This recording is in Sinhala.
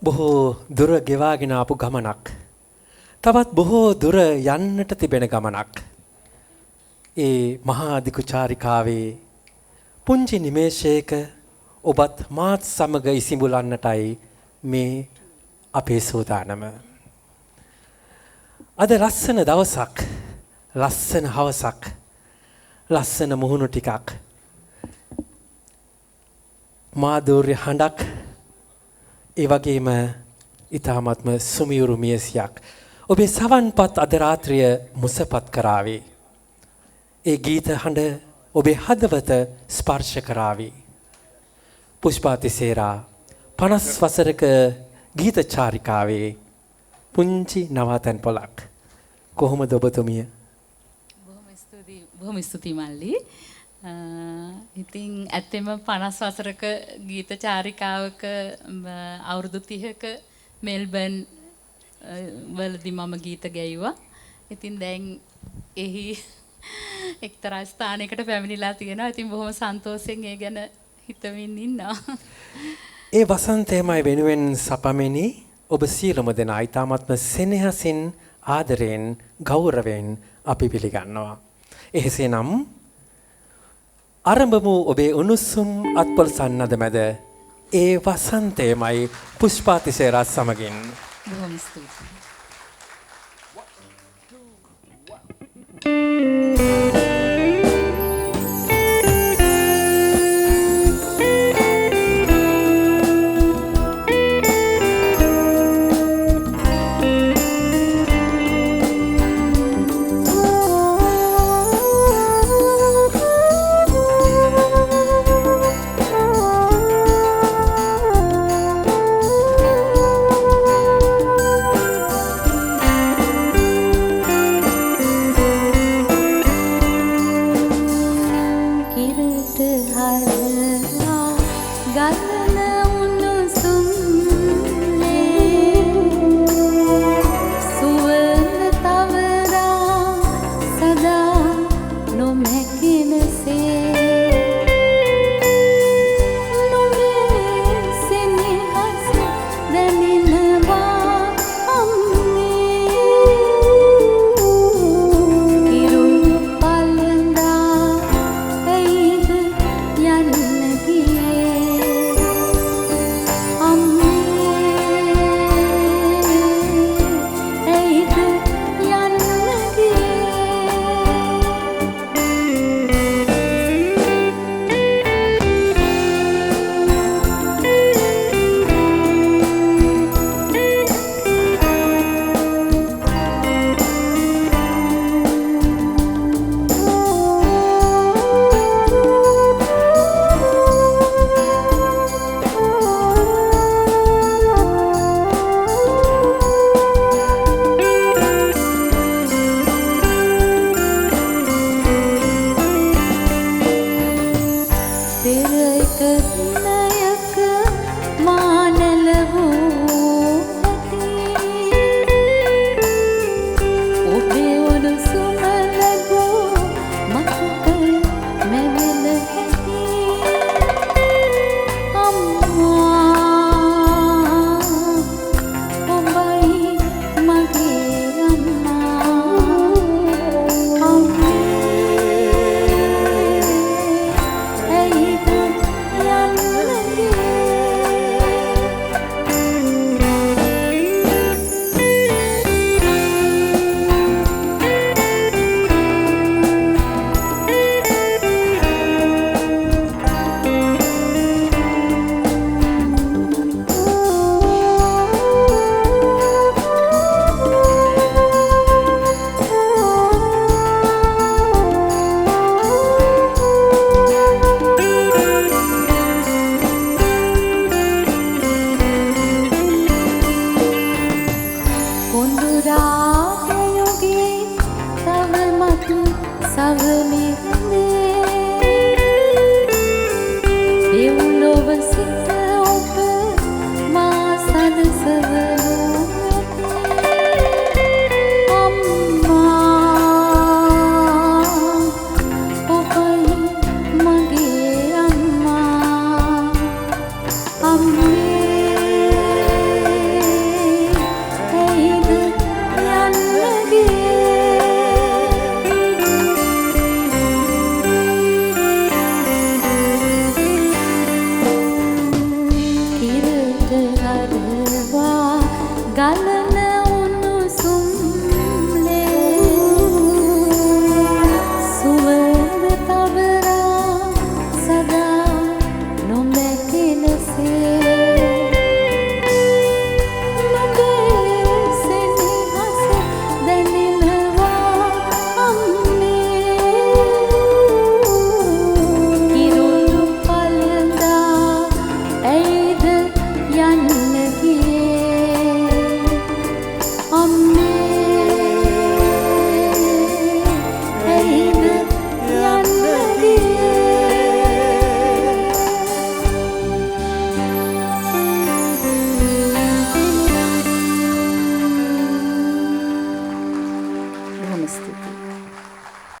බොහෝ දුර ගෙවාගෙන ආපු ගමනක්. තවත් බොහෝ දුර යන්නට තිබෙන ගමනක්. ඒ මහා දිගු චාරිකාවේ පුංචි නිමේෂයක ඔබත් මාත් සමග ඉසිඹුලන්නටයි මේ අපේ සූදානම. අද ලස්සන දවසක්, ලස්සන හවසක්, ලස්සන මුහුණු ටිකක්, මාධුර්ය හඬක්, ඒ වගේම ඊ타ත්ම සුමියුරු මියසියක් ඔබේ සවන්පත් අද රාත්‍රිය මුසපත් කරાવી. ඒ ගීත හඬ ඔබේ හදවත ස්පර්ශ කරાવી. පුෂ්පා තිසේරා 50 වසරක ගීත චාරිකාවේ පුංචි නවාතැන් පොලක්. කොහොමද ඔබතුමිය? බොහොම ස්තුතියි මල්ලි. ඉතින් ඇත්තෙම 50 වසරක ගීත චාරිකාවක අවුරුදු 30ක මෙල්බන් වලදී මම ගීත ගැයුවා. ඉතින් දැන් එහි එක්තරා ස්ථානයකට පැමිණිලා තියෙනවා. ඉතින් බොහොම සන්තෝෂයෙන් ඒ ගැන හිතමින් ඉන්නවා. ඒ වසන්තයමයි වෙනුවෙන් සපමිනි ඔබ සියලුම දෙනා ඊ타ත්ම සෙනෙහසින් ආදරයෙන් ගෞරවයෙන් අපි පිළිගන්නවා. එහෙසේනම් ආරම්භමු ඔබේ උණුසුම් අත්පොල් සන්නද මැද ඒ වසන්තයමයි පුෂ්පා තිසේරා සමගින්. බොහොම ස්තුතියි. යන්න ගියේ අම්මේ ඇයිද යන්න ගියේ බොහොම ස්තුතියි.